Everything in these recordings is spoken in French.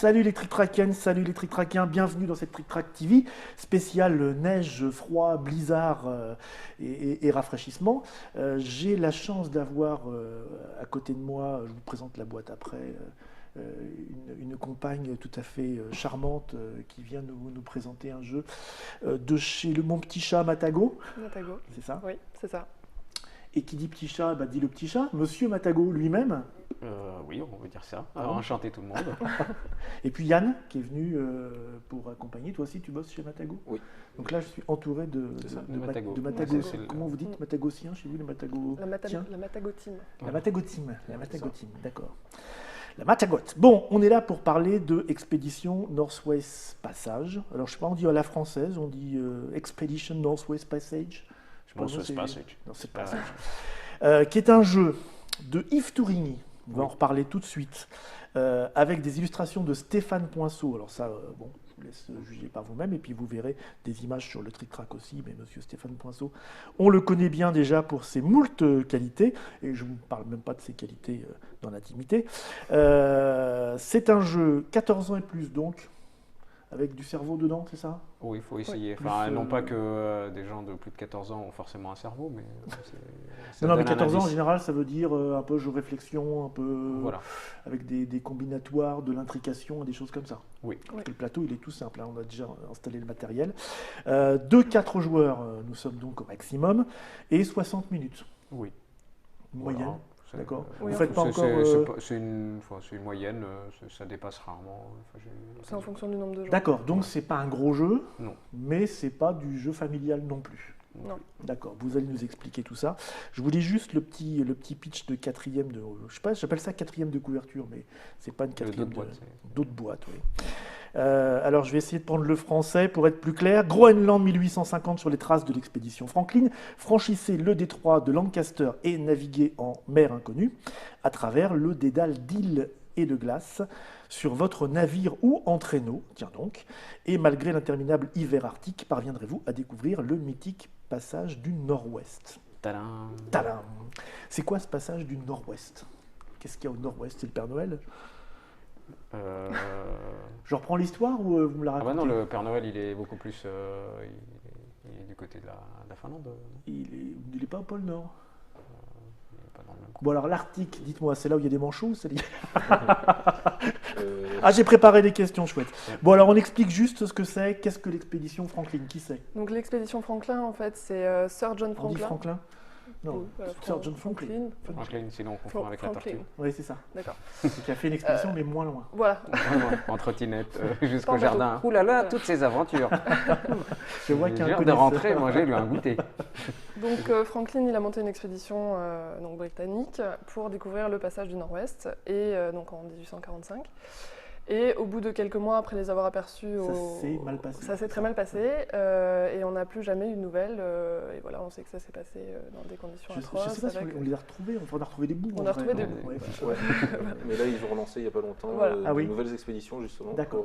Salut les Trick-Trakiennes, salut les Trick-Trakiens, bienvenue dans cette Trick-Track TV spéciale neige, froid, blizzard et rafraîchissement. J'ai la chance d'avoir à côté de moi, je vous présente la boîte après, une compagne tout à fait charmante qui vient nous présenter un jeu de chez Mon Petit Chat Matago. Matago. C'est ça? Oui, c'est ça. Et qui dit petit chat, bah dit le petit chat, Monsieur Matago lui-même. Oui, on veut dire ça. Alors, enchanté tout le monde. Et puis Yann, qui est venu pour accompagner. Toi aussi, tu bosses chez Matago? Oui. Donc là, je suis entouré de Matago. Matago. Comment vous dites Matagossiens chez vous, les Matago? La Matago Team. La Matago Team. La Matago Team, d'accord. La Matagote. Bon, on est là pour parler de Expedition Northwest Passage. Alors, je ne sais pas, on dit à la française, on dit Expedition Northwest Passage. Northwest Passage. Northwest Passage. Qui est un jeu de Yves Tourigny. On va en reparler tout de suite. Avec des illustrations de Stéphane Poinceau. Alors ça, bon, je vous laisse juger par vous-même. Et puis vous verrez des images sur le Trick-Track aussi. Mais monsieur Stéphane Poinceau, on le connaît bien déjà pour ses moultes qualités. Et je ne vous parle même pas de ses qualités dans l'intimité. C'est un jeu 14 ans et plus donc. Avec du cerveau dedans, c'est ça? Oui, il faut essayer. Enfin, non pas que des gens de plus de 14 ans ont forcément un cerveau, mais non, mais 14 ans en général, ça veut dire un peu jeu réflexion, un peu voilà. Avec des combinatoires, de l'intrication, des choses comme ça. Oui. Parce que le plateau, il est tout simple, hein, on a déjà installé le matériel. 2-4 joueurs, nous sommes donc au maximum, et 60 minutes. Oui. Moyenne. Voilà. D'accord. Oui, vous faites pas encore. C'est une moyenne, ça dépasse rarement. C'est en fonction du nombre de joueurs. D'accord, donc c'est pas un gros jeu, Non. mais c'est pas du jeu familial non plus. Non. D'accord, vous allez nous expliquer tout ça. Je vous lis juste le petit pitch de quatrième de. Je sais pas, j'appelle ça quatrième de couverture, mais c'est pas une quatrième d'autres boîtes. Oui. Alors je vais essayer de prendre le français pour être plus clair. Groenland 1850 sur les traces de l'expédition Franklin. Franchissez le détroit de Lancaster et naviguez en mer inconnue à travers le dédale d'îles et de glace sur votre navire ou en traîneau, tiens donc, et malgré l'interminable hiver arctique, parviendrez-vous à découvrir le mythique passage du Nord-Ouest. Tadam. Tadam. C'est quoi ce passage du Nord-Ouest? Qu'est-ce qu'il y a au Nord-Ouest? C'est le Père Noël? Je reprends l'histoire ou vous me la racontez? Ah bah non, le Père Noël, il est beaucoup plus... il est du côté de la Finlande. Il est pas au pôle Nord. Il est pas dans le même coin. Bon alors l'Arctique, dites-moi, c'est là où il y a des manchots ou c'est Ah, j'ai préparé des questions chouettes. Bon alors on explique juste ce que c'est. Qu'est-ce que l'expédition Franklin? Qui c'est? Donc l'expédition Franklin, en fait, c'est Sir John On dit Franklin. Franklin? Non, Oui, voilà, Sir John Franklin. Franklin, sinon on confond avec la Franklin. tortue. Oui, c'est ça. D'accord. Qui a fait une expédition mais moins loin. Voilà. En trottinette jusqu'au Pas en bateau. jardin. Ouh là là, Voilà. toutes ces aventures. Je vois qu'il y a un J'ai hâte de connaisseur. rentrer, manger lui un goûter. Donc Franklin, il a monté une expédition donc britannique pour découvrir le passage du Nord-Ouest, et donc en 1845. Et au bout de quelques mois, après les avoir aperçus, Ça s'est mal passé. Ça s'est très mal passé, et on n'a plus jamais eu de nouvelles. Et voilà, on sait que ça s'est passé dans des conditions Je atroces. sais pas si on les a retrouvés, enfin, on a retrouvé des bouts. On en a vrai. retrouvé des bouts. Ouais, Ouais. Mais là, ils ont relancé il n'y a pas longtemps Voilà. Ah oui. de nouvelles expéditions, justement. D'accord.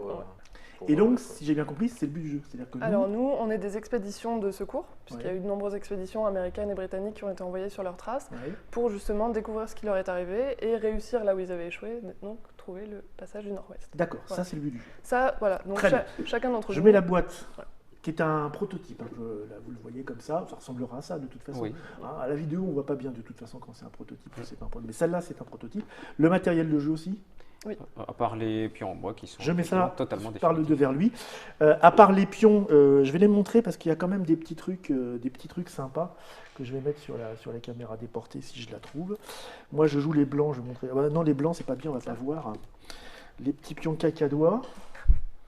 Pour Et voir, donc, quoi. si j'ai bien compris, c'est le but du jeu. C'est-à-dire que Alors nous, on est des expéditions de secours, puisqu'il y a Ouais. eu de nombreuses expéditions américaines et britanniques qui ont été envoyées sur leurs traces Ouais. pour justement découvrir ce qui leur est arrivé et réussir là où ils avaient échoué, donc trouver le passage du Nord-Ouest. D'accord, Voilà. ça c'est le but du jeu. Ça, voilà, donc Très bien. chacun d'entre Je nous... mets la boîte, Ouais. qui est un prototype. Là, vous le voyez comme ça ressemblera à ça de toute façon. Oui. Hein, à la vidéo, on ne voit pas bien de toute façon quand c'est un prototype. C'est pas un prototype. Mais celle-là, c'est un prototype. Le matériel de jeu aussi. À part les pions en bois qui sont Je mets ça, totalement je parle de définitifs. vers lui. À part les pions, je vais les montrer parce qu'il y a quand même des petits trucs sympas que je vais mettre sur la caméra déportée si je la trouve. Moi, je joue les blancs. Je vais montrer. Ah bah non, les blancs, c'est pas bien, on va pas voir. Les petits pions cacadois.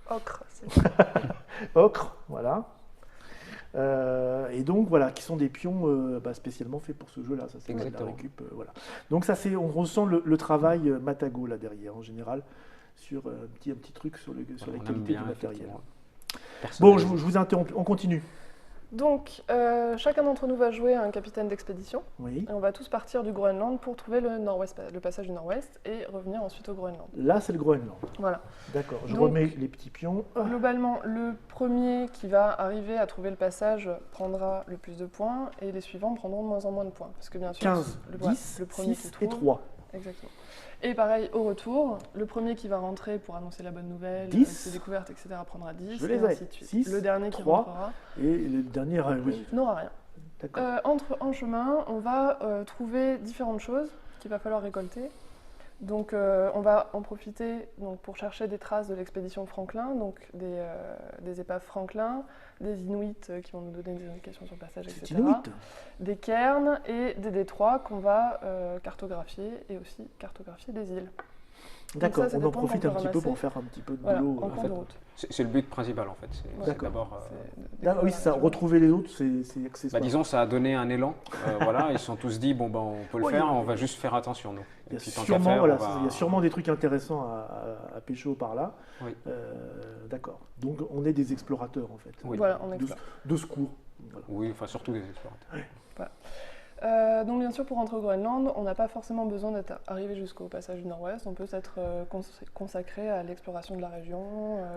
Ocre, Ocre, voilà. Et donc voilà, qui sont des pions spécialement faits pour ce jeu-là. Ça, c'est de la Exactement. récup, voilà. Donc ça, on ressent le travail Matago là derrière en général sur un petit truc sur la On aime qualité bien, du matériel. effectivement. Bon, je vous interromps. On continue. Donc, chacun d'entre nous va jouer un capitaine d'expédition, Oui. et on va tous partir du Groenland pour trouver le passage du Nord-Ouest et revenir ensuite au Groenland. Là, c'est le Groenland. Voilà. D'accord. Je Donc- remets les petits pions. Globalement, le premier qui va arriver à trouver le passage prendra le plus de points, et les suivants prendront de moins en moins de points. Parce que bien sûr, 15, le 10, le premier 6 qui et trouve, 3. Exactement. Et pareil, au retour, le premier qui va rentrer pour annoncer la bonne nouvelle, 10. ses découvertes, etc., prendra 10, Je et les ai. ainsi de suite. 6, le dernier qui 3, rentrera et le dernier, oui. n'aura rien. D'accord. En chemin, on va trouver différentes choses qu'il va falloir récolter. Donc on va en profiter donc, pour chercher des traces de l'expédition Franklin, donc des épaves Franklin, des Inuits qui vont nous donner des indications sur le passage, C'est etc. Inuit. Des cairns et des détroits qu'on va cartographier et aussi cartographier des îles. D'accord, ça on en dépend profite qu'on un peut petit peu pour ramasser. faire un petit peu de Voilà, boulot. en cours de route. C'est le but principal en fait. C'est D'accord. d'abord. Ah, oui, ça, retrouver les autres, c'est accessoire. Disons, ça a donné un élan. Voilà, ils se sont tous dit bon ben on peut le Oui, faire, oui. on va juste faire attention nous. Il y a Et puis, tant qu'à sûrement, faire, voilà, on va- il y a sûrement des trucs intéressants à pécho par là. Oui. D'accord. Donc on est des explorateurs en fait. Oui. Voilà, on explore. De secours. Voilà. Oui, enfin surtout des explorateurs. Donc bien sûr, pour rentrer au Groenland, on n'a pas forcément besoin d'être arrivé jusqu'au passage du Nord-Ouest. On peut s'être consacré à l'exploration de la région,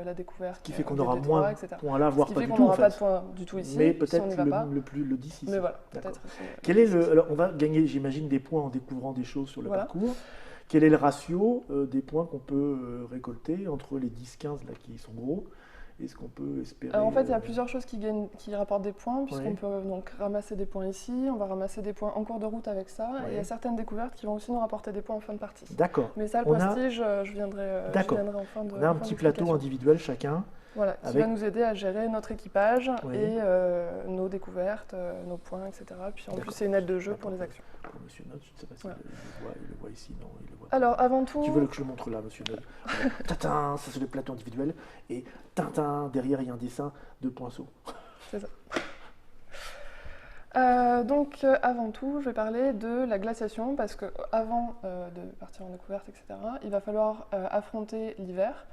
la découverte. Ce qui fait qu'on des aura détroits, moins etc. de points là, Ce voire qui pas fait du qu'on tout en n'aura pas de fait. points du tout ici, Mais si peut-être on n'y va pas. le 10 ici. Mais voilà, D'accord. peut-être. Quel est alors, on va gagner, j'imagine, des points en découvrant des choses sur le Voilà. parcours. Quel est le ratio des points qu'on peut récolter entre les 10-15 là qui sont gros et ce qu'on peut espérer En fait, il y a plusieurs choses qui rapportent des points, puisqu'on Ouais. peut donc ramasser des points ici, on va ramasser des points en cours de route avec ça, et il y Ouais. a certaines découvertes qui vont aussi nous rapporter des points en fin de partie. D'accord. Mais ça, le On a- prestige, je viendrai D'accord. en fin de On a un fin petit plateau d'explication. individuel chacun. Voilà, qui avec- va nous aider à gérer notre équipage Oui. et nos découvertes, nos points, etc. Puis en D'accord. plus, c'est une aide de jeu Attends, pour les actions. Pour Monsieur Note, je ne sais pas s'il Voilà. le voit ici, non, il le voit pas. Alors, avant tout, Tu veux que je le montre là, Monsieur Note Tintin, ça c'est le plateau individuel. Et Tintin, derrière il y a un dessin de Poinceau. avant tout, je vais parler de la glaciation, parce qu'avant de partir en découverte, etc., il va falloir affronter l'hiver,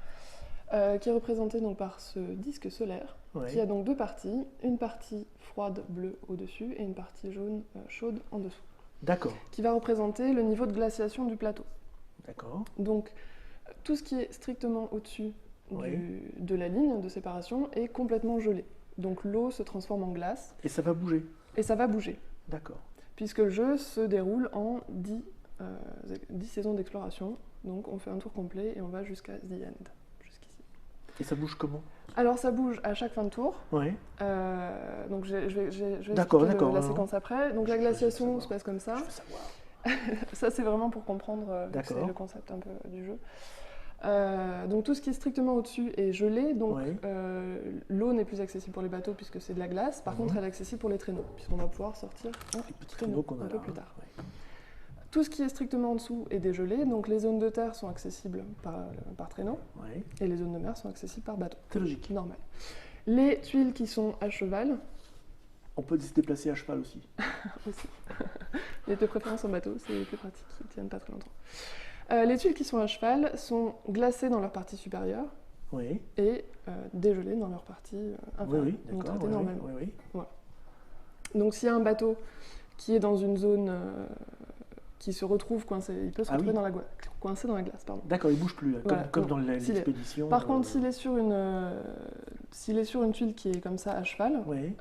qui est représenté donc par ce disque solaire, Ouais. qui a donc deux parties, une partie froide bleue au-dessus et une partie jaune chaude en dessous, D'accord, qui va représenter le niveau de glaciation du plateau. d'accord. Donc, tout ce qui est strictement au-dessus Oui. de la ligne de séparation est complètement gelé. Donc l'eau se transforme en glace Et ça va bouger. et ça va bouger, D'accord. puisque le jeu se déroule en 10 saisons d'exploration. Donc on fait un tour complet et on va jusqu'à The End, jusqu'ici. Et ça bouge comment? Alors ça bouge à chaque fin de tour. Ouais. Donc je vais D'accord, expliquer d'accord, la ouais, séquence après. Donc Je la veux glaciation savoir. se passe comme ça. Je veux savoir. Ça, c'est vraiment pour comprendre, D'accord. c'est le concept un peu du jeu. Donc tout ce qui est strictement au-dessus est gelé, donc Ouais. l'eau n'est plus accessible pour les bateaux puisque c'est de la glace. Par Mhm. contre, elle est accessible pour les traîneaux, puisqu'on va pouvoir sortir en Les petits traîneau traîneaux qu'on a un là. peu plus hein. tard. Ouais. Tout ce qui est strictement en dessous est dégelé, donc les zones de terre sont accessibles par traîneau Ouais. et les zones de mer sont accessibles par bateau, C'est logique. normal. Les tuiles qui sont à cheval, On peut se déplacer à cheval aussi. aussi. Et de préférence en bateau, c'est plus pratique, ils tiennent pas très longtemps. Les tuiles qui sont à cheval sont glacées dans leur partie supérieure Oui. et dégelées dans leur partie Oui, inférieure, oui, donc d'accord. traitées Oui, normalement. oui, oui. Donc s'il y a un bateau qui est dans une zone qui se retrouve coincé, il peut se Ah retrouver oui. coincé dans la glace, pardon. D'accord, il bouge plus, là, Voilà, comme donc, dans s'il est- l'expédition. Par contre, s'il est sur une tuile qui est comme ça à cheval, Oui.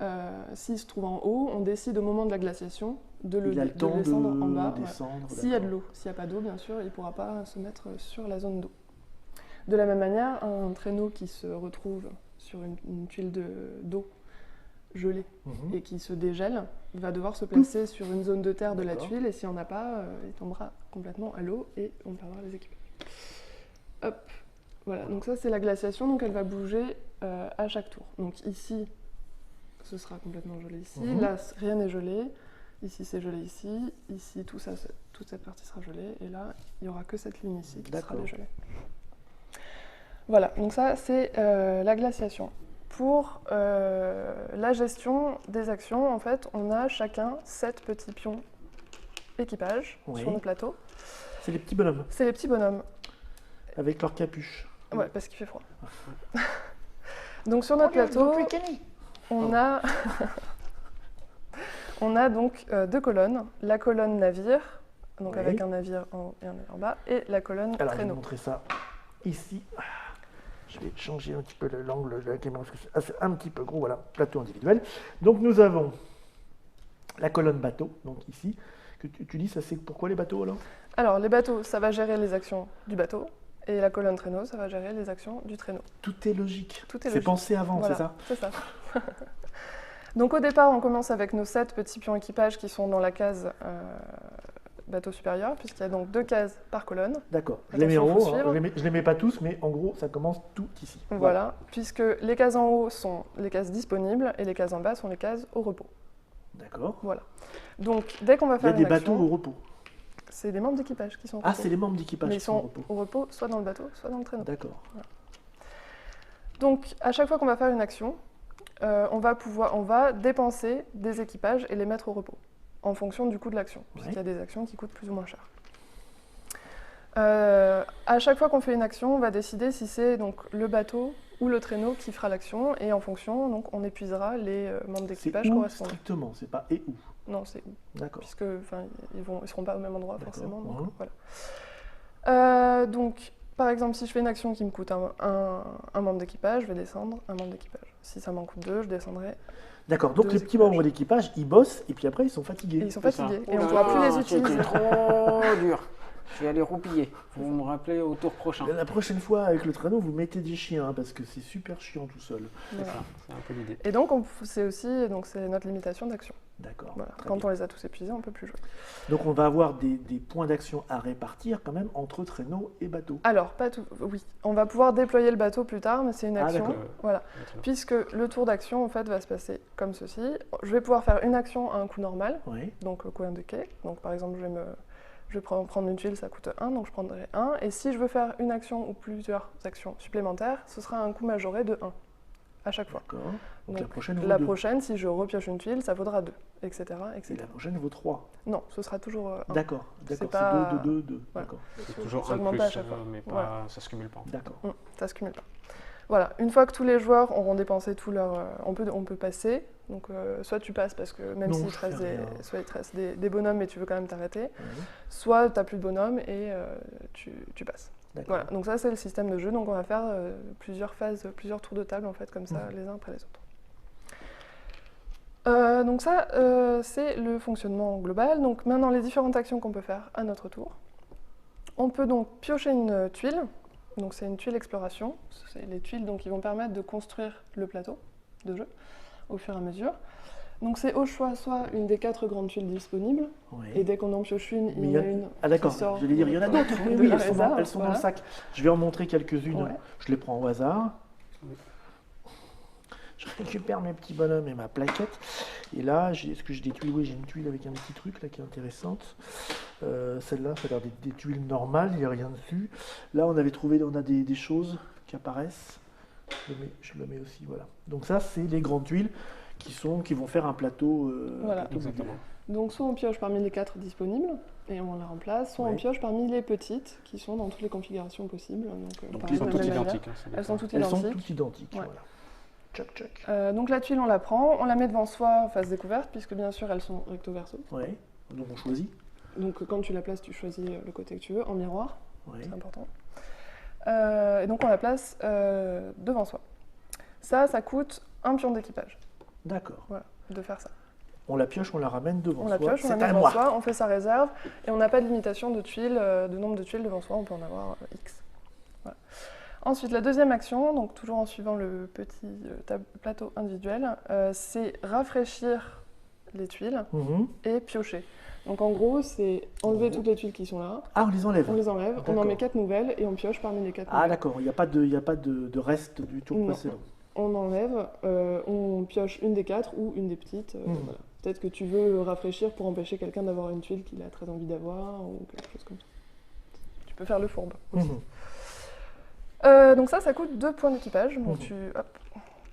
s'il se trouve en haut, on décide au moment de la glaciation de le Il a le temps descendre en bas. de ouais. descendre. S'il y a de d'accord. l'eau, s'il n'y a pas d'eau, bien sûr, il ne pourra pas se mettre sur la zone d'eau. De la même manière, un traîneau qui se retrouve sur une tuile d'eau gelée Mhm. et qui se dégèle va devoir se placer sur une zone de terre de la D'accord. tuile et s'il n'y en a pas, il tombera complètement à l'eau et on perdra les équipages. Hop, voilà, donc ça c'est la glaciation, donc elle va bouger à chaque tour. Donc ici, ce sera complètement gelé ici, Mhm. là rien n'est gelé, ici c'est gelé ici, ici toute cette partie sera gelée et là il n'y aura que cette ligne ici qui sera D'accord. dégelée. Voilà, donc ça c'est la glaciation. Pour la gestion des actions, en fait, on a chacun 7 petits pions équipage Oui. sur le plateau. C'est les petits bonhommes, C'est les petits bonhommes. avec leur capuche. Ouais, parce qu'il fait froid. Donc sur notre plateau, on a, on a donc 2 colonnes. La colonne navire, donc Oui. avec un navire en haut et un navire en bas, et la colonne Alors, je vais traîneau. vous montrer ça ici. Je vais changer un petit peu l'angle de la caméra parce que c'est un petit peu gros. Voilà, plateau individuel. Donc, nous avons la colonne bateau, donc ici. Que tu dis, ça c'est pourquoi les bateaux alors? Alors, les bateaux, ça va gérer les actions du bateau. Et la colonne traîneau, ça va gérer les actions du traîneau. Tout est logique. Tout est C'est logique. pensé avant, Voilà, c'est ça? C'est ça. Donc au départ, on commence avec nos 7 petits pions équipage qui sont dans la case bateau supérieur, puisqu'il y a donc 2 cases par colonne. D'accord. Je les mets en Attention, faut haut, hein. suivre. Je les mets pas tous, mais en gros, ça commence tout ici. Voilà, puisque les cases en haut sont les cases disponibles et les cases en bas sont les cases au repos. D'accord. Voilà. Donc dès qu'on va Il y faire a des une bateaux action, au repos. c'est les membres d'équipage qui sont au Ah, repos. c'est les membres d'équipage Mais qui ils sont au sont repos. au repos, soit dans le bateau, soit dans le traîneau. D'accord. Donc à chaque fois qu'on va faire une action, on va dépenser des équipages et les mettre au repos, en fonction du coût de l'action, puisqu'il y a des actions qui coûtent plus ou moins cher. À chaque fois qu'on fait une action, on va décider si c'est donc le bateau ou le traîneau qui fera l'action, et en fonction, donc, on épuisera les membres C'est d'équipage où correspondants. strictement, c'est pas et où. Non, c'est où, D'accord. puisque ils seront pas au même endroit D'accord. forcément. Donc, Mhm. voilà. Donc, par exemple, si je fais une action qui me coûte un membre d'équipage, je vais descendre un membre d'équipage. Si ça m'en coûte 2, je descendrai. D'accord, donc 2 les petits équipages. membres d'équipage, ils bossent et puis après ils sont fatigués. Et ils sont C'est ça. fatigués, Oh et on là ne pourra plus là, les utiliser. C'était trop dur. Je vais aller roupiller. Vous me rappelez au tour prochain. La prochaine fois avec le traîneau, vous mettez des chiens hein, parce que c'est super chiant tout seul. C'est Voilà. ça, c'est un peu l'idée. Et donc, c'est notre limitation d'action. D'accord. Voilà. très Quand bien. on les a tous épuisés, on ne peut plus jouer. Donc on va avoir des points d'action à répartir quand même entre traîneau et bateau. Alors, pas tout. Oui, on va pouvoir déployer le bateau plus tard, mais c'est une Ah, action. d'accord. Voilà. Puisque le tour d'action, en fait, va se passer comme ceci. Je vais pouvoir faire une action à un coût normal, Oui. donc le coût indiqué. Donc, par exemple, je vais prendre une tuile, ça coûte 1, donc je prendrai 1. Et si je veux faire une action ou plusieurs actions supplémentaires, ce sera un coût majoré de 1 à chaque fois. D'accord. Donc Donc, la prochaine vaut La 2. prochaine, si je repioche une tuile, ça vaudra 2, etc. Et etc. la prochaine vaut 3. Non, ce sera toujours 1. D'accord. D'accord. C'est pas- 2, 2, 2. Voilà. D'accord. C'est toujours Ça un de augmente plus, pas à chaque fois. mais pas, Voilà. ça se cumule pas. D'accord. Ça se cumule pas. Voilà, une fois que tous les joueurs auront dépensé tout leur... on peut passer, donc soit tu passes parce que même Non, s'il je te reste, fais rien. soit il te reste des bonhommes mais tu veux quand même t'arrêter, Oui. soit tu n'as plus de bonhommes et tu passes. D'accord. Voilà, donc ça c'est le système de jeu, donc on va faire plusieurs phases, plusieurs tours de table en fait, comme ça, Mhm. les uns après les autres. Donc ça, c'est le fonctionnement global. Donc maintenant, les différentes actions qu'on peut faire à notre tour. On peut donc piocher une tuile. Donc c'est une tuile exploration. C'est les tuiles donc, qui vont permettre de construire le plateau de jeu au fur et à mesure. Donc c'est au choix soit une des 4 grandes tuiles disponibles. Oui. Et dès qu'on en pioche une, Mais il y en a une Ah d'accord, qui sort je vais dire, il y en a d'autres. Oui, de oui, la elles sont, réserve, elles sont dans le voilà. sac. Je vais en montrer quelques-unes. Ouais. Je les prends au hasard. Je récupère mes petits bonhommes et ma plaquette. Et là, est-ce que j'ai des tuiles? Oui, j'ai une tuile avec un petit truc là qui est intéressante. Celle-là, ça a l'air des tuiles normales, il n'y a rien dessus. Là, on a des choses qui apparaissent. Je le mets aussi, voilà. Donc ça, c'est les grandes tuiles qui vont faire un plateau. Voilà. plateau Exactement. modulaire. Donc soit on pioche parmi les 4 disponibles et on la remplace, soit on Ouais. pioche parmi les petites qui sont dans toutes les configurations possibles. Donc, Donc pareil, Elles sont de la toutes même manière. identiques. hein, c'est Elles sont d'accord. toutes Elles sont identiques. toutes identiques, Ouais. voilà. Tchac, tchac. Donc la tuile, on la prend, on la met devant soi face découverte, puisque bien sûr elles sont recto verso. Ouais. Donc on choisit. Donc quand tu la places, tu choisis le côté que tu veux, en miroir, Ouais. c'est important. Et donc on la place devant soi. Ça coûte un pion d'équipage, D'accord. voilà, de faire ça. On la pioche, on la ramène devant On soi. la pioche, on la C'est met à devant moi. soi, on fait sa réserve, et on n'a pas de limitation de tuiles, de nombre de tuiles devant soi, on peut en avoir X. Voilà. Ensuite, la deuxième action, donc toujours en suivant le petit plateau individuel, c'est rafraîchir les tuiles Mhm. et piocher. Donc en gros, c'est enlever toutes les tuiles qui sont là, Ah, on les enlève. on les enlève, on en D'accord. met 4 nouvelles et on pioche parmi les 4 Ah nouvelles. d'accord, il n'y a pas de reste du tour Non. précédent. On enlève, on pioche une des 4 ou une des petites. Voilà. Peut-être que tu veux rafraîchir pour empêcher quelqu'un d'avoir une tuile qu'il a très envie d'avoir ou quelque chose comme ça. Tu peux faire le fourbe. Mhm. Donc ça coûte 2 points d'équipage. Donc Mhm. tu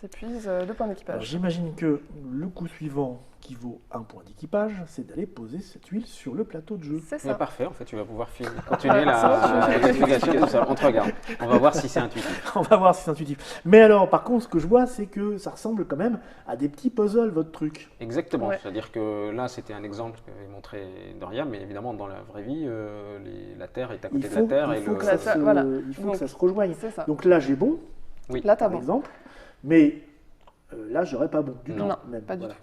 t'épuises 2 points Alors, d'équipage. j'imagine que le coup suivant qui vaut un point d'équipage, c'est d'aller poser cette huile sur le plateau de jeu. C'est Mais ça. parfait, en fait, tu vas pouvoir continuer Ah, l'explication tout seul. On te regarde. On va voir si c'est intuitif. On va voir si c'est intuitif. Mais alors, par contre, ce que je vois, c'est que ça ressemble quand même à des petits puzzles, votre truc. Exactement. Ouais. C'est-à-dire que là, c'était un exemple qu'avait montré Doria, mais évidemment, dans la vraie vie, la Terre est à côté de la Terre. il Et faut le... que ça se, Voilà. il faut Donc, que ça se rejoigne. C'est ça. Donc là, j'ai bon, Là, t'as par bon. exemple. Mais là, j'aurais pas bon du tout. Non, même. pas du Voilà.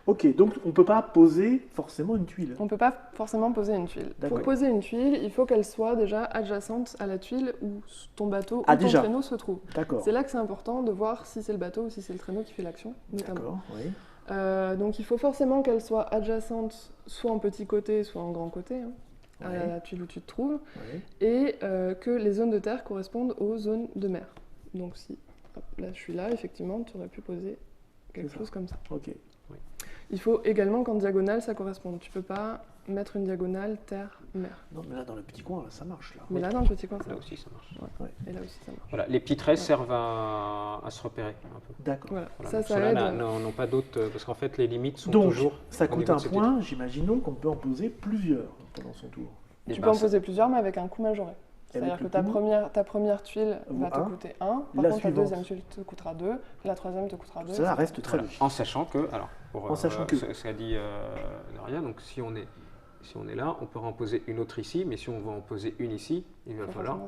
Ok, donc on ne peut pas poser forcément une tuile. On ne peut pas forcément poser une tuile. D'accord. Pour poser une tuile, il faut qu'elle soit déjà adjacente à la tuile où ton bateau Ah, ou ton déjà. traîneau se trouve. D'accord. C'est là que c'est important de voir si c'est le bateau ou si c'est le traîneau qui fait l'action, notamment. D'accord, oui. Donc il faut forcément qu'elle soit adjacente, soit en petit côté, soit en grand côté, hein, à Ouais. la tuile où tu te trouves, Ouais. et que les zones de terre correspondent aux zones de mer. Donc si, hop, là je suis là, effectivement, tu aurais pu poser quelque C'est ça. chose comme ça. Ok. Il faut également qu'en diagonale ça corresponde. Tu peux pas mettre une diagonale terre-mer. Non, mais là, dans le petit coin, là, ça marche. Là. Mais là, dans le petit coin, ça Là marche. aussi, ça marche. Et là aussi, ça marche. Voilà, les petits traits Ouais. servent à se repérer un peu. D'accord. Voilà, Voilà, ça, donc ça ceux-là aide. n'ont pas d'autres, parce qu'en fait, les limites sont Donc, toujours. ça au coûte niveau un de ces point. J'imaginons qu'on peut en poser plusieurs pendant son tour. petits- Tu Eh peux ben, en ça- poser plusieurs, mais avec un coût majoré. C'est-à-dire avec que le ta coût, première tuile vaut va te un. coûter 1, par La contre la suivante. deuxième tuile te coûtera 2, la troisième te coûtera 2. Ça reste très Voilà. logique. En sachant que, alors, pour En sachant que- ce qu'a dit Daria, donc si on est là, on pourra en poser une autre ici, mais si on veut en poser une ici, il va falloir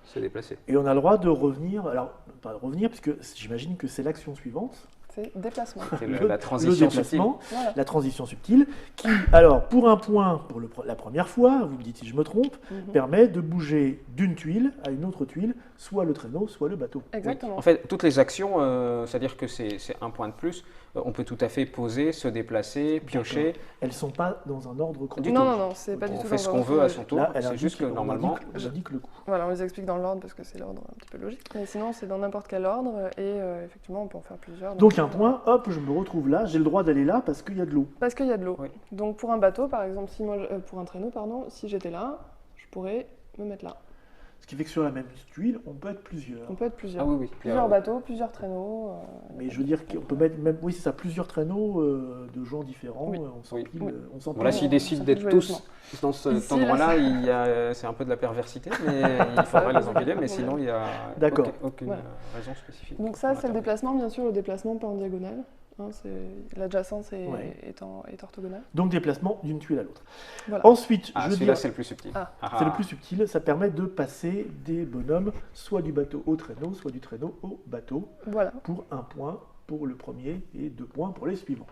se déplacer. Et on a le droit de revenir. Alors, pas de revenir, puisque j'imagine que c'est l'action suivante. C'est déplacement. C'est Le- la transition le subtile. déplacement, Voilà. la transition subtile, qui, alors, pour un point, pour la première fois, vous me dites si je me trompe, Mhm. permet de bouger d'une tuile à une autre tuile, soit le traîneau, soit le bateau. Exactement. En fait, toutes les actions, c'est-à-dire que c'est un point de plus, on peut tout à fait poser, se déplacer, piocher. Elles ne sont pas dans un ordre Du chronologique. tout. Non, c'est pas du On tout fait dans ce un qu'on ordre veut à son chronologique. tour. Là, elle C'est juste que normalement, on indique le coup. Voilà, on les explique dans l'ordre parce que c'est l'ordre un petit peu logique. Mais sinon, c'est dans n'importe quel ordre et effectivement, on peut en faire plusieurs. Donc un point, hop, je me retrouve là, j'ai le droit d'aller là parce qu'il y a de l'eau. Parce qu'il y a de l'eau. Oui. Donc pour un bateau, par exemple, pour un traîneau, pardon, si j'étais là, je pourrais me mettre là. Ce qui fait que sur la même tuile, on peut être plusieurs. On peut être plusieurs. ah oui, oui. Plusieurs bateaux, plusieurs traîneaux. Mais je veux dire qu'on peut mettre même, oui c'est ça, plusieurs traîneaux de gens différents, Oui. on s'empile. Oui. On s'empile. Voilà, s'ils décident d'être tous dans cet Ici, endroit-là, c'est un peu de la perversité, mais il faudrait les empiler, mais sinon il n'y a D'accord. aucune Voilà. raison spécifique. Donc ça, c'est le déplacement, bien sûr, le déplacement pas en diagonale. Hein, l'adjacence Ouais. est orthogonale. Donc déplacement d'une tuile à l'autre. Voilà. Ensuite, Ah, je celui-là, dis, c'est le plus subtil. Ah. c'est le plus subtil, ça permet de passer des bonhommes soit du bateau au traîneau, soit du traîneau au bateau, Voilà. pour un point pour le premier et 2 points pour les suivants.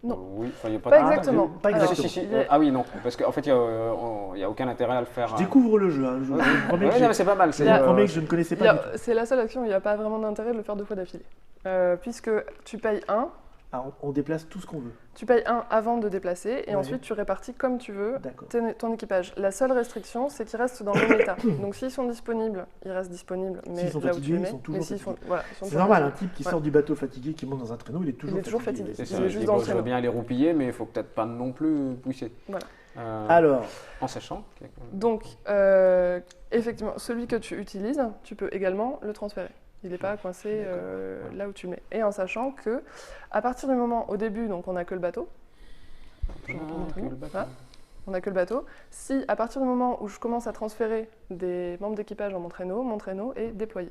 Non. Oui, enfin, il n'y a pas, Pas de- exactement. pas Alors, Si, si, si. il y a- Ah oui, non, parce qu'en fait, il n'y a aucun intérêt à le faire. Je découvre le jeu, hein, je vous promets que Ouais, non, mais c'est pas mal. je vous promets que je ne connaissais pas du tout. C'est la seule action où il n'y a pas vraiment d'intérêt de le faire 2 fois d'affilée. Puisque tu payes 1, Ah, on déplace tout ce qu'on veut. tu payes 1 avant de déplacer et Ouais. ensuite tu répartis comme tu veux D'accord. ton équipage. La seule restriction, c'est qu'ils restent dans le même état. Donc s'ils sont disponibles, ils restent disponibles, mais S'ils sont là où fatigués, tu les ils mets. sont toujours Mais s'ils sont, fatigués. voilà, ils sont C'est toujours normal, un fatigués. type qui Ouais. sort du bateau fatigué, qui monte dans un traîneau, il est toujours Il est toujours fatigué. C'est Il ça, est je juste dis, dans bon, le je veux traîneau. bien les roupiller, mais il faut peut-être pas non plus pousser. Voilà. Alors, En sachant qu'il y a quand même- Donc, effectivement, celui que tu utilises, tu peux également le transférer. Il n'est pas coincé là où tu le mets. Et en sachant que, à partir du moment, au début, donc on n'a que le bateau. Je vais retourner que le le bateau. Voilà. On n'a que le bateau. Si, à partir du moment où je commence à transférer des membres d'équipage dans mon traîneau est déployé.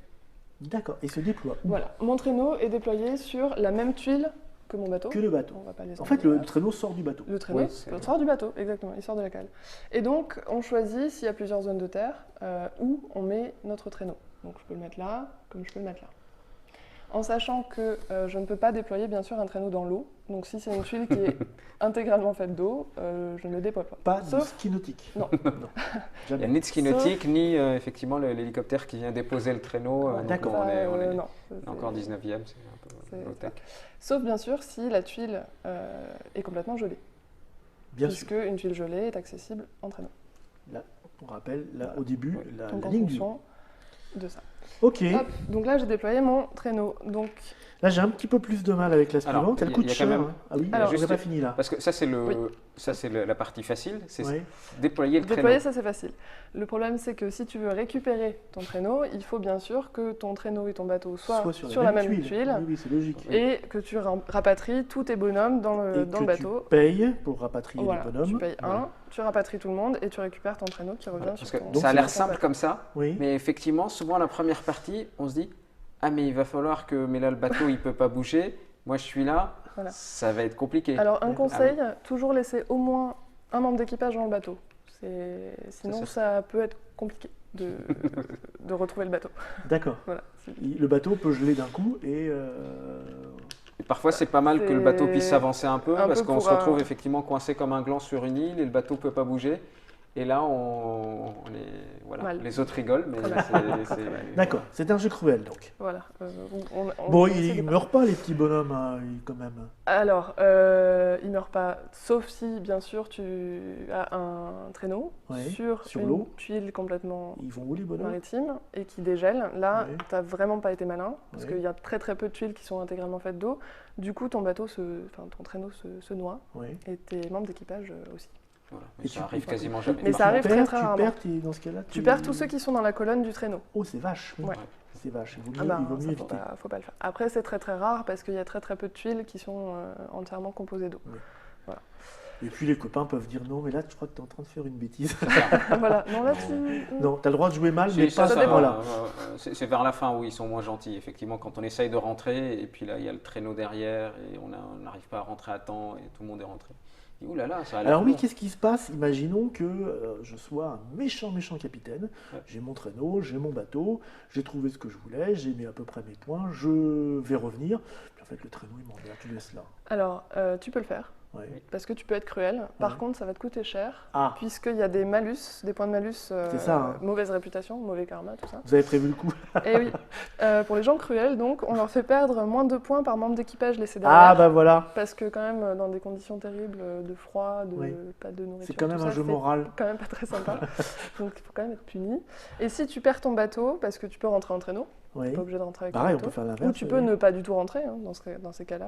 d'accord, et se déploie où Voilà, mon traîneau est déployé sur la même tuile que mon bateau. que le bateau. On va pas les En fait, le enlever. traîneau sort du bateau. Le traîneau Oui, c'est- sort du bateau, exactement, il sort de la cale. Et donc, on choisit, s'il y a plusieurs zones de terre, où on met notre traîneau. Donc, je peux le mettre là, comme je peux le mettre là. En sachant que je ne peux pas déployer, bien sûr, un traîneau dans l'eau. Donc, si c'est une tuile qui est intégralement faite d'eau, je ne le déploie pas. Pas de Sauf- ski nautique. Non. Il n'y a Jamais. ni de ski nautique, ni effectivement l'hélicoptère qui vient déposer le traîneau. Donc, D'accord. on est non. on est encore 19e, c'est un peu c'est- low-tech. Sauf, bien sûr, si la tuile est complètement gelée. Bien sûr. Puisque une tuile gelée est accessible en traîneau. On rappelle, là, au début, Oui. la Donc, en ligne du... fonction de ça. Ok, Hop, donc là, j'ai déployé mon traîneau. Donc, là j'ai un petit peu plus de mal avec la Alors, suivante. Elle il y a coûte quand cher. même- hein. Ah oui, Alors, on n'a juste- pas fini là. Parce que ça, c'est Oui. la partie facile, c'est Ouais. déployer le déployer, traîneau. ça c'est facile. Le problème, c'est que si tu veux récupérer ton traîneau, il faut bien sûr que ton traîneau et ton bateau soient Soit sur la même tuile, Oui, oui, c'est logique. et que tu rapatries tous tes bonhommes dans Et le que bateau. tu payes pour rapatrier Voilà, les bonhommes. tu payes Voilà. un, tu rapatries tout le monde et tu récupères ton traîneau qui revient Voilà, sur Parce que ton Donc, ça a c'est l'air ton simple bateau. comme ça, Oui. mais effectivement, souvent la première partie, on se dit ah mais il va falloir que mais là le bateau il peut pas bouger, moi je suis là, Voilà. ça va être compliqué. Alors, un Ah oui. conseil, toujours laisser au moins un membre d'équipage dans le bateau. Sinon, Ça, ça peut être compliqué de retrouver le bateau. D'accord. Voilà. Le bateau peut geler d'un coup et Et parfois, c'est pas mal que le bateau puisse s'avancer un peu, parce qu'on se retrouve effectivement coincé comme un gland sur une île et le bateau ne peut pas bouger. Et là, les autres rigolent, mais D'accord, c'est un jeu cruel donc. Voilà. Bon, ils ne meurent pas les petits bonhommes hein, quand même. Alors, ils ne meurent pas, sauf si bien sûr tu as un traîneau sur une tuile complètement maritime et qui dégèle. Là, tu n'as vraiment pas été malin, parce qu'il y a très très peu de tuiles qui sont intégralement faites d'eau. Du coup, ton traîneau se noie et tes membres d'équipage aussi. Voilà. Mais ça arrive quasiment jamais. Mais ça arrive très très rarement. Dans ce cas-là, tu perds tous ceux qui sont dans la colonne du traîneau. Oh, c'est vache. Ouais. C'est vache. Il vaut mieux éviter. Faut pas le faire. Après, c'est très très rare parce qu'il y a très très peu de tuiles qui sont entièrement composées d'eau. Oui. Voilà. Et puis les copains peuvent dire non, mais là, je crois que tu es en train de faire une bêtise. Voilà. Non, là, non, tu as le droit de jouer mal, mais pas ça. Voilà. C'est vers la fin où ils sont moins gentils. Effectivement, quand on essaye de rentrer, et puis là, il y a le traîneau derrière, et on n'arrive pas à rentrer à temps, et tout le monde est rentré. Ouh là là, ça a l'air Alors oui, long. qu'est-ce qui se passe? Imaginons que je sois un méchant capitaine. J'ai mon traîneau, j'ai mon bateau, j'ai trouvé ce que je voulais, j'ai mis à peu près mes points, je vais revenir. Puis en fait, le traîneau, il m'emmerde, tu laisses là. Alors, tu peux le faire. Parce que tu peux être cruel. Par contre, ça va te coûter cher, puisqu'il y a des malus, des points de malus, mauvaise réputation, mauvais karma, tout ça. Vous avez prévu le coup? Et oui. Pour les gens cruels, donc, on leur fait perdre moins de points par membre d'équipage laissé derrière. Ah bah voilà. Parce que quand même, dans des conditions terribles, de froid, pas de nourriture, c'est quand même un jeu moral. Quand même pas très sympa. Donc il faut quand même être puni. Et si tu perds ton bateau, parce que tu peux rentrer en traîneau, tu n'es pas obligé de rentrer avec ton bateau. On peut faire l'inverse. Ou tu peux ne pas du tout rentrer, hein, dans ces cas-là.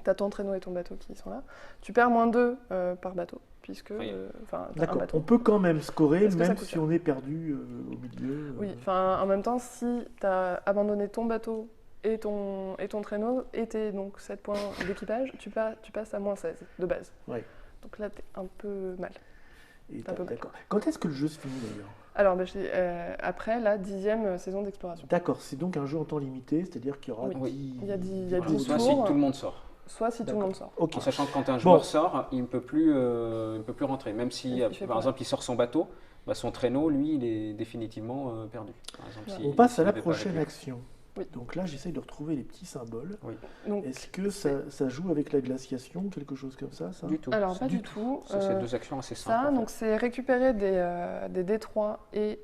Tu as ton traîneau et ton bateau qui sont là. Tu perds moins 2 par bateau, puisque d'accord, on peut quand même scorer, même si on est perdu au milieu. Oui, en même temps, si tu as abandonné ton bateau et ton traîneau, et tes donc 7 points d'équipage, tu passes à moins 16 de base. Oui. Donc là, tu es un peu mal. D'accord. Quand est-ce que le jeu se finit d'ailleurs? Alors, après la 10e saison d'exploration. D'accord, c'est donc un jeu en temps limité, c'est-à-dire qu'il y aura 10... Il y a 10 tours. Soit si tout le monde sort. Soit si tout le monde sort. En sachant que quand un joueur sort, il ne peut plus rentrer. Même si, par exemple, il sort son bateau, son traîneau, lui, il est définitivement perdu. Par exemple, on passe à la prochaine action. Oui. Donc là, j'essaye de retrouver les petits symboles. Oui. Est-ce que ça joue avec la glaciation, quelque chose comme ça, Du tout. Alors, pas du tout. Ça, c'est 2 actions assez simples. Donc, c'est récupérer des détroits et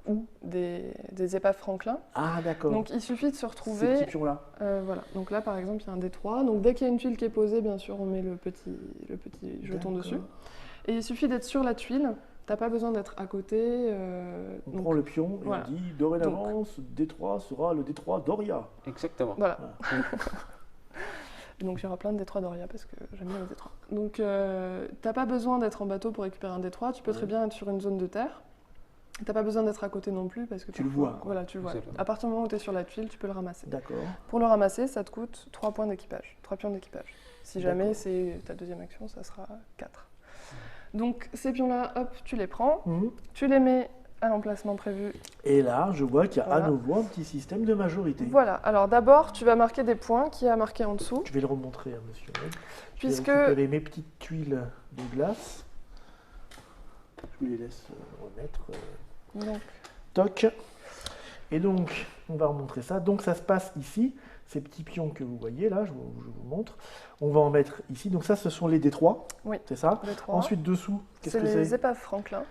ou des épaves Franklin. Ah, d'accord. Donc, il suffit de se retrouver... Ces petits pions-là. Voilà. Donc là, par exemple, il y a un détroit. Donc, dès qu'il y a une tuile qui est posée, bien sûr, on met le petit jeton dessus. Et il suffit d'être sur la tuile. T'as pas besoin d'être à côté. On prend le pion et on dit dorénavant, ce détroit sera le détroit d'Oria. Exactement. Voilà. Donc il y aura plein de détroits d'Oria parce que j'aime bien les détroits. Donc t'as pas besoin d'être en bateau pour récupérer un détroit. Tu peux très bien être sur une zone de terre. T'as pas besoin d'être à côté non plus parce que tu le vois. Voilà, tu le vois. À partir du moment où tu es sur la tuile, tu peux le ramasser. D'accord. Pour le ramasser, ça te coûte 3 points d'équipage, 3 pions d'équipage. Si jamais c'est ta deuxième action, ça sera 4. Donc ces pions-là, hop, tu les prends, tu les mets à l'emplacement prévu. Et là, je vois qu'il y a à nouveau un petit système de majorité. Voilà, alors d'abord, tu vas marquer des points qu'il y a marqués en dessous. Je vais le remontrer à monsieur. Puisque... Je vais récupérer mes petites tuiles de glace. Je les laisse remettre. Toc. Et donc, on va remontrer ça. Donc ça se passe ici. Ces petits pions que vous voyez là, je vous montre. On va en mettre ici. Donc ça, ce sont les détroits. Oui. C'est ça. Détroits. Ensuite, dessous, qu'est-ce que c'est? C'est les épaves Franklin.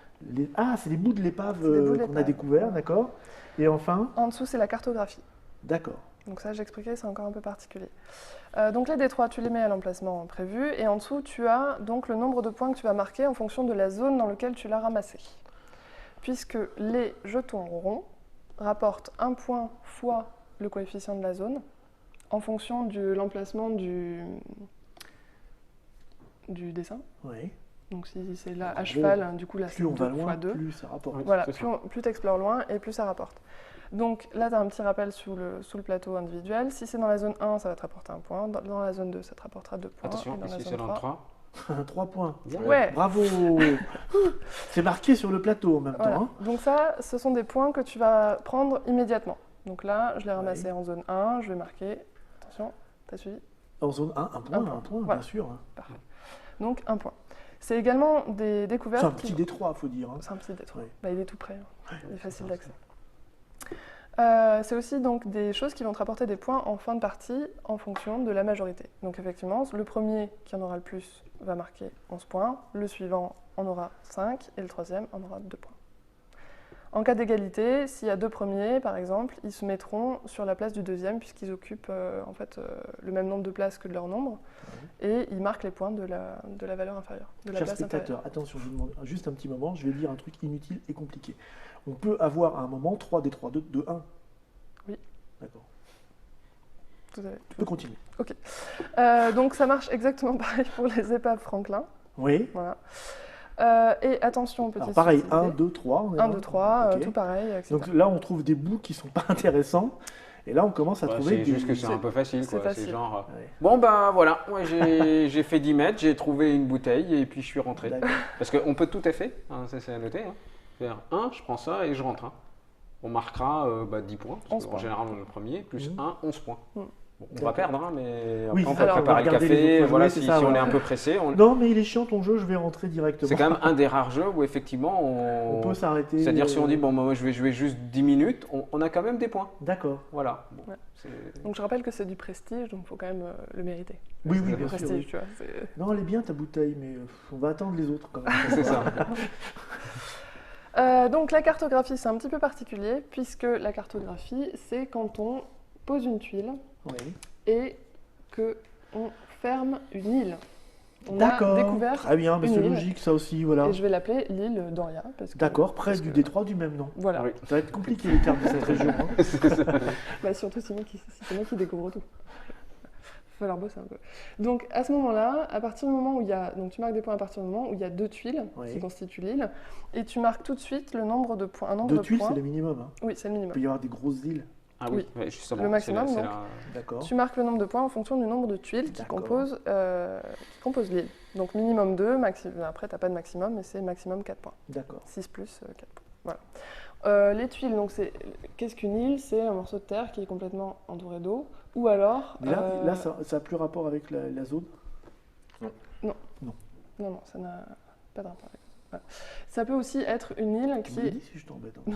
C'est les bouts de l'épave qu'on a découvert, d'accord. Et enfin? En dessous, c'est la cartographie. D'accord. Donc ça, j'expliquais, c'est encore un peu particulier. Donc les détroits, tu les mets à l'emplacement prévu. Et en dessous, tu as donc le nombre de points que tu vas marquer en fonction de la zone dans laquelle tu l'as ramassé. Puisque les jetons ronds rapportent 1 point fois le coefficient de la zone en fonction de l'emplacement du dessin. Oui. Donc si c'est là à cheval, du coup là c'est 2 fois 2. Plus ça rapporte. Voilà, plus tu explores loin et plus ça rapporte. Donc là tu as un petit rappel sous le plateau individuel. Si c'est dans la zone 1, ça va te rapporter 1 point. Dans la zone 2, ça te rapportera 2 points. Attention, et si c'est dans le 3 3 points. Ouais. Bravo. C'est marqué sur le plateau en même temps. Hein. Donc ça, ce sont des points que tu vas prendre immédiatement. Donc là, je l'ai ramassé en zone 1, je vais marquer. Attention, t'as suivi? En zone 1, un point, voilà. Bien sûr. Parfait. Donc 1 point. C'est également des découvertes. C'est un petit détroit, il faut dire. Hein. C'est un petit détroit. Oui. Il est tout près. Il est facile d'accès. C'est aussi donc des choses qui vont te rapporter des points en fin de partie en fonction de la majorité. Donc effectivement, le premier qui en aura le plus va marquer 11 points, le suivant en aura 5 et le troisième en aura 2 points. En cas d'égalité, s'il y a deux premiers, par exemple, ils se mettront sur la place du deuxième puisqu'ils occupent le même nombre de places que de leur nombre et ils marquent les points de la valeur inférieure, de la Chers place spectateurs, inférieure. attention, je vous demande juste un petit moment, je vais dire un truc inutile et compliqué. On peut avoir à un moment 3 des 3 de 1. Oui. D'accord. Tout à fait. Tu peux continuer. Donc ça marche exactement pareil pour les épaves Franklin. Oui. Voilà. Et attention, petite Alors pareil, subtilité. 1, 2, 3. 1, 2, 3, Ok. tout pareil, etc. Donc là, on trouve des bouts qui sont pas intéressants. Et là, on commence à trouver C'est des... juste que c'est un peu facile. c'est quoi. facile. C'est genre, Ouais. bon ben voilà, moi j'ai fait 10 mètres, j'ai trouvé une bouteille et puis je suis rentré. D'accord. Parce qu'on peut tout à fait, hein, ça c'est à noter, hein, faire 1, je prends ça et je rentre. Hein. On marquera 10 points, 11 parce qu'en points. général on est le premier, plus Mhm. 1, 11 points. Mhm. Bon, on va perdre, hein, mais Oui, après on c'est peut ça, préparer on va le regarder les café, autres voilà, jouer, si, c'est ça, si on est voilà. un peu pressé. Non, mais il est chiant ton jeu, je vais rentrer directement. C'est quand même un des rares jeux où effectivement On peut s'arrêter. C'est-à-dire si on dit, bon moi je vais jouer juste 10 minutes, on a quand même des points. D'accord. Voilà. Bon, Ouais. c'est- Donc je rappelle que c'est du prestige, donc il faut quand même le mériter. Oui, C'est oui, le bien sûr. Prestige, oui. tu vois. c'est- Non, elle est bien ta bouteille, mais on va attendre les autres quand même. C'est ça. Donc la cartographie, c'est un petit peu particulier, puisque la cartographie, c'est quand on pose une tuile Oui. et qu'on ferme une île. On a D'accord. découvert Très bien, mais une c'est île. logique ça aussi, voilà. Et je vais l'appeler l'île Doria. Parce que- D'accord, près parce du que- détroit du même nom. Voilà. Ah oui. Ça va être compliqué les cartes de cette région. Hein. Bah, surtout si c'est moi qui découvre tout. Il va falloir bosser un peu. Donc à ce moment-là, à partir du moment où il y a, donc tu marques des points à partir du moment où il y a deux tuiles Oui. qui constituent l'île, et tu marques tout de suite le nombre de points. Un nombre Deux de tuiles, points. c'est le minimum. Hein. Oui, c'est le Il minimum. peut y avoir des grosses îles. Ah oui, ouais, justement. Le maximum, c'est donc. D'accord. Tu marques le nombre de points en fonction du nombre de tuiles qui D'accord. composent l'île. Donc minimum 2, après tu n'as pas de maximum, mais c'est maximum 4 points. D'accord. 6 plus 4 points. Voilà. Les tuiles, donc qu'est-ce qu'une île? C'est un morceau de terre qui est complètement entouré d'eau. Ou alors. Mais là ça n'a plus rapport avec la zone. Non, ça n'a pas de rapport avec ça. Voilà. Ça peut aussi être une île Tu qui me le est. dis si je t'embête. Hein.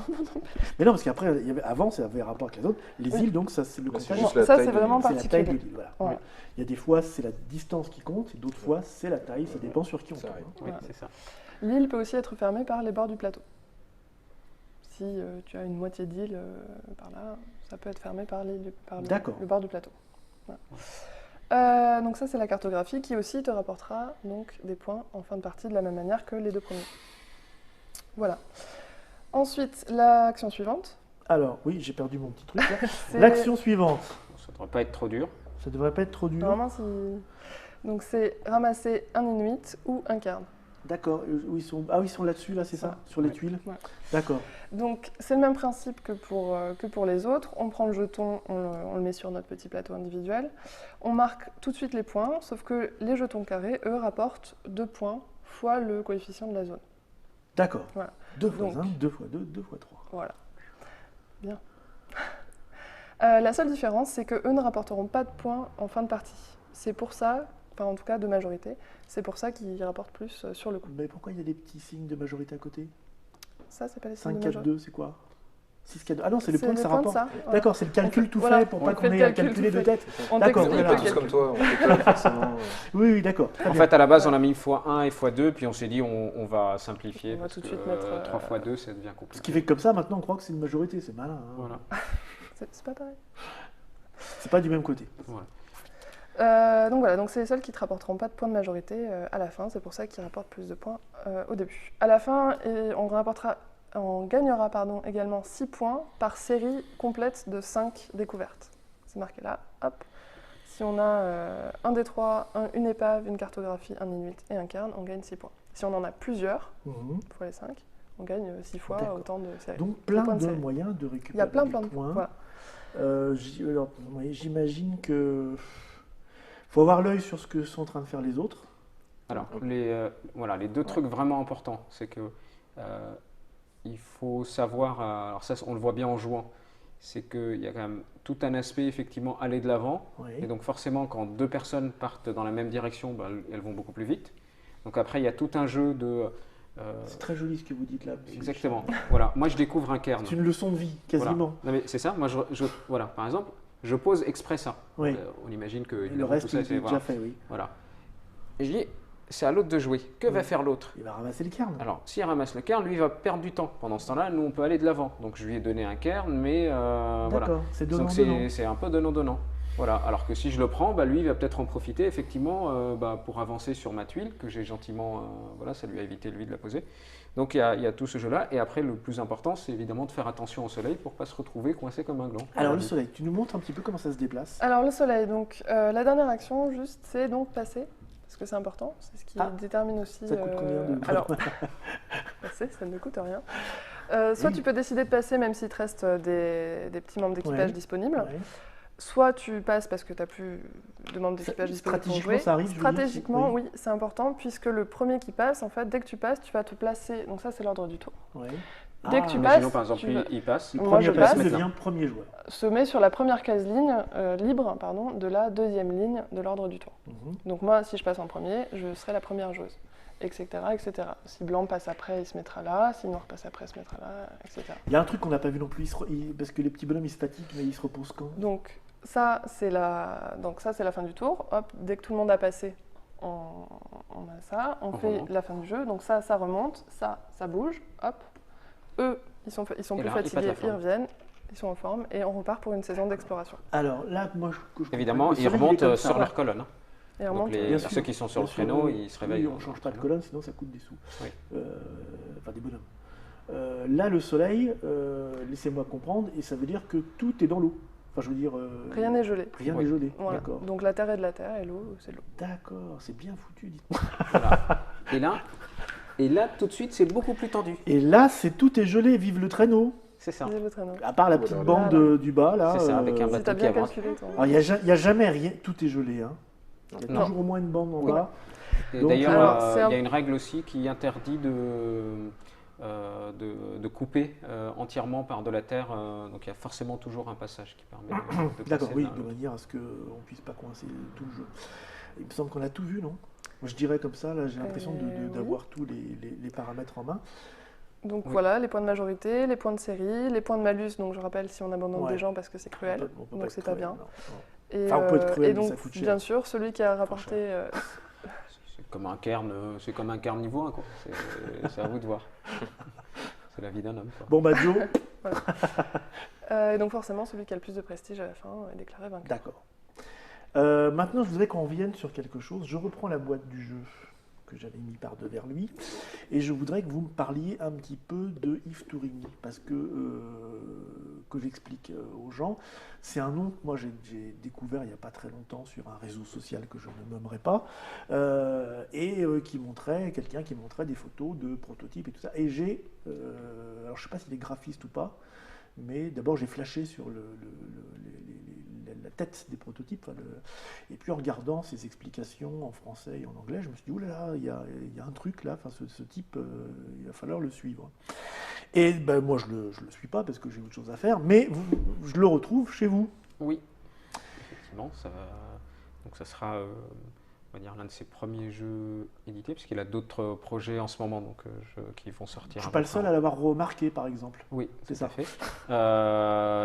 Mais non, parce qu'après, avant, ça avait rapport avec la zone. Les Oui. îles, donc, ça, c'est le Bah, c'est comptage. juste Non, la ça taille c'est de vraiment C'est la taille de particulier. l'île, voilà. Ouais. Il y a des fois, c'est la distance qui compte, et d'autres fois, c'est la taille. Ça dépend sur qui on Ça tombe. arrive. hein. Oui, Voilà. c'est ça. L'île peut aussi être fermée par les bords du plateau. Si tu as une moitié d'île par là, ça peut être fermé par D'accord. le bord du plateau. Voilà. Donc ça c'est la cartographie qui aussi te rapportera donc des points en fin de partie de la même manière que les deux premiers. Voilà. Ensuite, l'action suivante. Alors, oui, j'ai perdu mon petit truc. là. c'est- L'action suivante. Ça ne devrait pas être trop dur. Ça devrait pas être trop dur. Normalement, donc c'est ramasser un inuit ou un cairn. D'accord. Où ils sont... Ah oui, ils sont là-dessus, là, c'est ça Ouais. Sur les Ouais. tuiles Ouais. D'accord. Donc c'est le même principe que pour les autres. On prend le jeton, on le met sur notre petit plateau individuel. On marque tout de suite les points, sauf que les jetons carrés, eux, rapportent 2 points fois le coefficient de la zone. D'accord. Voilà. 2 fois Donc- 1, 2 fois 2, 2 fois 3. Voilà. Bien. La seule différence, c'est qu'eux ne rapporteront pas de points en fin de partie. C'est pour ça, enfin en tout cas de majorité, c'est pour ça qu'ils rapportent plus sur le coup. Mais pourquoi il y a des petits signes de majorité à côté Ça, c'est pas les signes 5, de 4, majorité. 2, c'est quoi 6, 4, 2. Ah non, c'est les points que ça points de rapporte. ça, voilà. D'accord, c'est le calcul tout voilà, fait pour on pas fait qu'on le ait à calcul calculer tout de fait. tête. On D'accord, t'explique On est voilà. le tous calcul. comme toi, on fait pas forcément. Oui, oui, d'accord. Très En bien. fait, à la base, on a mis x1 et x2, puis on s'est dit on va simplifier. On va parce tout de que, suite mettre, 3 x 2, ça devient compliqué. Ce qui fait que comme ça, maintenant, on croit que c'est une majorité. C'est malin. Hein. Voilà. C'est pas pareil. C'est pas du même côté. Donc voilà, donc c'est les seuls qui ne te rapporteront pas de points de majorité à la fin, c'est pour ça qu'ils rapportent plus de points au début. À la fin, on gagnera également 6 points par série complète de 5 découvertes. C'est marqué là, hop. Si on a un des trois, une épave, une cartographie, un inuit et un cairn, on gagne 6 points. Si on en a plusieurs, Mhm. fois les 5, on gagne 6 fois D'accord. autant de séries. Donc, plein points de de série. moyens de récupérer Il y a plein des de points. voilà. Alors, oui, j'imagine que faut avoir l'œil sur ce que sont en train de faire les autres. Alors, les deux trucs vraiment importants, c'est que il faut savoir, alors ça on le voit bien en jouant, c'est qu'il y a quand même tout un aspect effectivement aller de l'avant, Oui. et donc forcément quand deux personnes partent dans la même direction, elles vont beaucoup plus vite. Donc après il y a tout un jeu de C'est très joli ce que vous dites là. Exactement. Voilà. Moi, je découvre un cairn. C'est une leçon de vie, quasiment. Voilà. Non, mais c'est ça. Moi, voilà. Par exemple, je pose exprès ça. Oui. On imagine que Le reste, tout ça, c'est déjà fait, oui. Voilà. Et je dis, c'est à l'autre de jouer. Que va faire l'autre? Il va ramasser le cairn. Alors, s'il ramasse le cairn, lui, il va perdre du temps. Pendant ce temps-là, nous, on peut aller de l'avant. Donc, je lui ai donné un cairn, mais voilà. D'accord, c'est Donc, donnant-donnant. c'est un peu donnant-donnant. Voilà. Alors que si je le prends, lui, il va peut-être en profiter, effectivement, pour avancer sur ma tuile, que j'ai gentiment, voilà, ça lui a évité, lui, de la poser. Donc, il y a tout ce jeu-là. Et après, le plus important, c'est évidemment de faire attention au soleil pour ne pas se retrouver coincé comme un gland. Alors, le soleil, tu nous montres un petit peu comment ça se déplace? Alors le soleil, donc la dernière action, juste, c'est donc passer. Parce que c'est important, c'est ce qui détermine aussi. Ça coûte combien de... Alors, passer, ça ne coûte rien. Soit tu peux décider de passer même s'il te reste des petits membres d'équipage disponibles. Ouais. Soit tu passes parce que tu n'as plus de membres d'équipage disponibles pour jouer. Ça arrive, stratégiquement, oui, c'est important puisque le premier qui passe, en fait, dès que tu passes, tu vas te placer. Donc ça, c'est l'ordre du tour. Ouais. Dès que tu passes, par exemple, il passe. Moi, je passe, devient premier joueur. Se met sur la première case ligne, libre de la deuxième ligne de l'ordre du tour. Donc moi, si je passe en premier, je serai la première joueuse, etc., etc. Si blanc passe après, il se mettra là. Si noir passe après, il se mettra là, etc. Il y a un truc qu'on n'a pas vu non plus, parce que les petits bonhommes, ils se fatiguent, mais ils se reposent quand? Donc ça, c'est la fin du tour. Hop, dès que tout le monde a passé, on a ça. On fait la fin du jeu. Donc ça remonte. Ça bouge. Hop. Eux, ils sont plus fatigués, ils reviennent, ils sont en forme et on repart pour une saison d'exploration. Alors là, moi, évidemment, ils remontent sur leur colonne. Et donc ceux qui sont sur le créneau, ils se réveillent. Oui, on ne change pas de colonne, sinon ça coûte des sous. Oui. Enfin, des bonhommes. Là, le soleil, laissez-moi comprendre, et ça veut dire que tout est dans l'eau. Enfin, je veux dire... rien n'est gelé. Rien n'est gelé, voilà. D'accord. Donc la terre est de la terre et l'eau, c'est de l'eau. D'accord, c'est bien foutu, dites-moi. Voilà. Et là, tout de suite, c'est beaucoup plus tendu. Et là, tout est gelé, vive le traîneau. C'est ça. Vive le traîneau. À part la petite bande du bas, là. C'est ça, avec un bateau qui avance. Alors, il n'y a jamais rien, tout est gelé. Hein. Il y a toujours au moins une bande en bas. D'ailleurs, il y a une règle aussi qui interdit de couper entièrement par de la terre. Donc il y a forcément toujours un passage qui permet de passer. D'accord, oui, de manière à ce qu'on ne puisse pas coincer tout le jeu. Il me semble qu'on a tout vu, non? Moi, je dirais comme ça, là, j'ai l'impression d'avoir tous les paramètres en main. Donc voilà, les points de majorité, les points de série, les points de malus. Donc je rappelle, si on abandonne des gens parce que c'est cruel, donc c'est pas bien. Et, on peut être cruel, et mais donc, ça coûte cher. bien sûr, celui qui a rapporté... C'est comme un cairn niveau 1, quoi. C'est à vous de voir. C'est la vie d'un homme, quoi. Bon, Joe. Et donc forcément, celui qui a le plus de prestige à la fin est déclaré vainqueur. D'accord. Maintenant, je voudrais qu'on revienne sur quelque chose. Je reprends la boîte du jeu que j'avais mis par devers lui, et je voudrais que vous me parliez un petit peu de Yves Tourigny, parce que j'explique aux gens. C'est un nom que moi j'ai découvert il n'y a pas très longtemps sur un réseau social que je ne nommerai pas, qui montrait, quelqu'un qui montrait des photos de prototypes et tout ça. Et alors je ne sais pas s'il est graphiste ou pas, mais d'abord j'ai flashé sur la tête des prototypes, et puis en regardant ses explications en français et en anglais, je me suis dit, oulala, il y a un truc là, ce type, il va falloir le suivre. Et moi je le suis pas parce que j'ai autre chose à faire, mais je le retrouve chez vous. Oui, effectivement, donc ça sera on va dire l'un de ses premiers jeux édités, puisqu'il a d'autres projets en ce moment qui vont sortir. Je ne suis pas le seul à l'avoir remarqué, par exemple. Oui, c'est ça. Fait.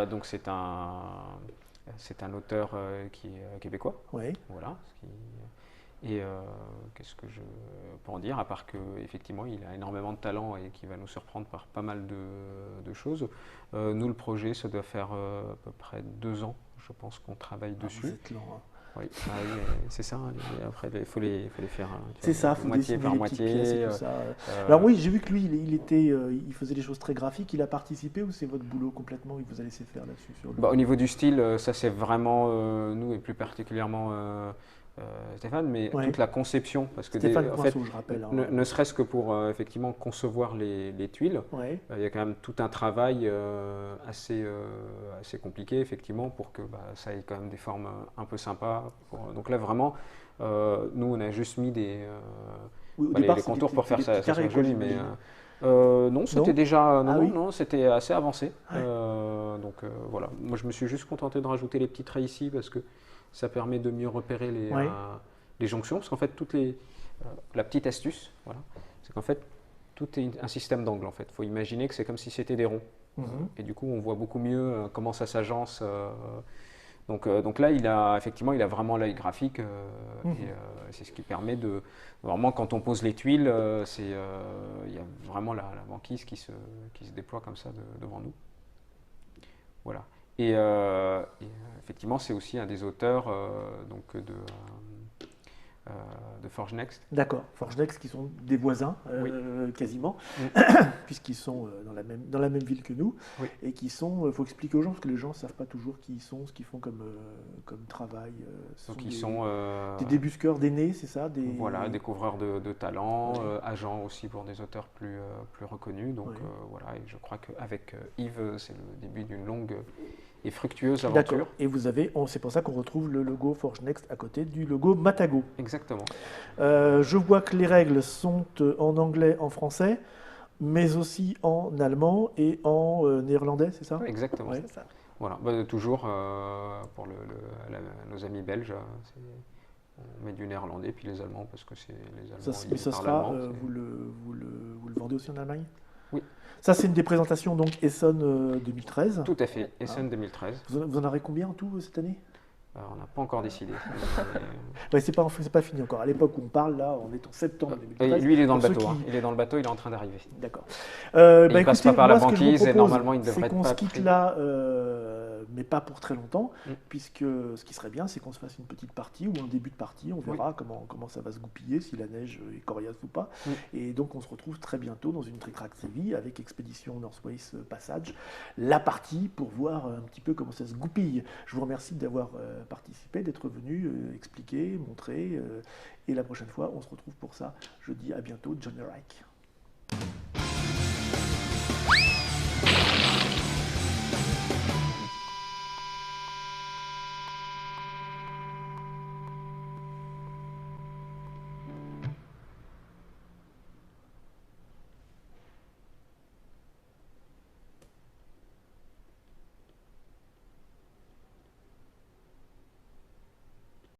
Donc c'est un auteur qui est québécois. Oui. Voilà. Et qu'est-ce que je peux en dire, à part qu'effectivement il a énormément de talent et qui va nous surprendre par pas mal de choses. Nous, le projet, ça doit faire à peu près 2 ans, je pense, qu'on travaille dessus. Vous êtes lent, hein. Oui, c'est ça. Après, il faut les faire c'est ça, faut moitié par moitié. Alors oui, j'ai vu que lui, il faisait des choses très graphiques. Il a participé ou c'est votre boulot complètement? Il vous a laissé faire là-dessus Au niveau du style, ça c'est vraiment nous et plus particulièrement Stéphane, mais toute la conception, parce que Stéphane Poinceau, je rappelle. Ne serait-ce que pour effectivement concevoir les tuiles, il y a quand même tout un travail assez compliqué effectivement pour que ça ait quand même des formes un peu sympas. Donc là vraiment, nous on a juste mis les contours pour faire ça soit joli, mais non, c'était déjà c'était assez avancé. Donc voilà, moi je me suis juste contenté de rajouter les petits traits ici parce que ça permet de mieux repérer les jonctions, parce qu'en fait, la petite astuce, voilà, c'est qu'en fait, tout est un système d'angles en fait. Il faut imaginer que c'est comme si c'était des ronds. Et du coup, on voit beaucoup mieux comment ça s'agence. Donc là, effectivement, il a vraiment l'œil graphique. Et c'est ce qui permet de... Vraiment, quand on pose les tuiles, il y a vraiment la banquise qui se déploie comme ça devant nous. Voilà. Et effectivement, c'est aussi un des auteurs de Forge Next. D'accord, Forge Next qui sont des voisins quasiment, puisqu'ils sont dans la même ville que nous, et qui sont, il faut expliquer aux gens, parce que les gens ne savent pas toujours qui ils sont, ce qu'ils font comme travail. Donc ils sont des débusqueurs d'aînés, c'est ça Voilà, découvreurs de talents, agents aussi pour des auteurs plus reconnus. Donc voilà, et je crois qu'avec Yves, c'est le début d'une longue et fructueuse aventure. D'accord. Et c'est pour ça qu'on retrouve le logo Forge Next à côté du logo Matagot. Exactement. Je vois que les règles sont en anglais, en français, mais aussi en allemand et en néerlandais, c'est ça? Exactement. C'est ça. Voilà. Toujours pour nos amis belges, on met du néerlandais, puis les Allemands, parce que c'est les Allemands. Mais ça sera, vous le vendez aussi en Allemagne? Oui. Ça, c'est une des présentations, donc Essonne 2013. Tout à fait, Essonne 2013. Vous en aurez combien en tout cette année? On n'a pas encore décidé. C'est pas fini encore. À l'époque où on parle, là, on est en septembre 2013. Lui, il est dans le bateau. Il est dans le bateau, il est en train d'arriver. D'accord. Il passe pas par la banquise et normalement, il devrait être qu'on pas se quitte pris. là, mais pas pour très longtemps, puisque ce qui serait bien, c'est qu'on se fasse une petite partie ou un début de partie. On verra comment ça va se goupiller, si la neige est coriace ou pas. Et donc, on se retrouve très bientôt dans une Trick-Track TV avec Expédition Northwest Passage, la partie pour voir un petit peu comment ça se goupille. Je vous remercie d'avoir participé, d'être venu expliquer, montrer. Et la prochaine fois, on se retrouve pour ça. Je dis à bientôt, Johnny Reich.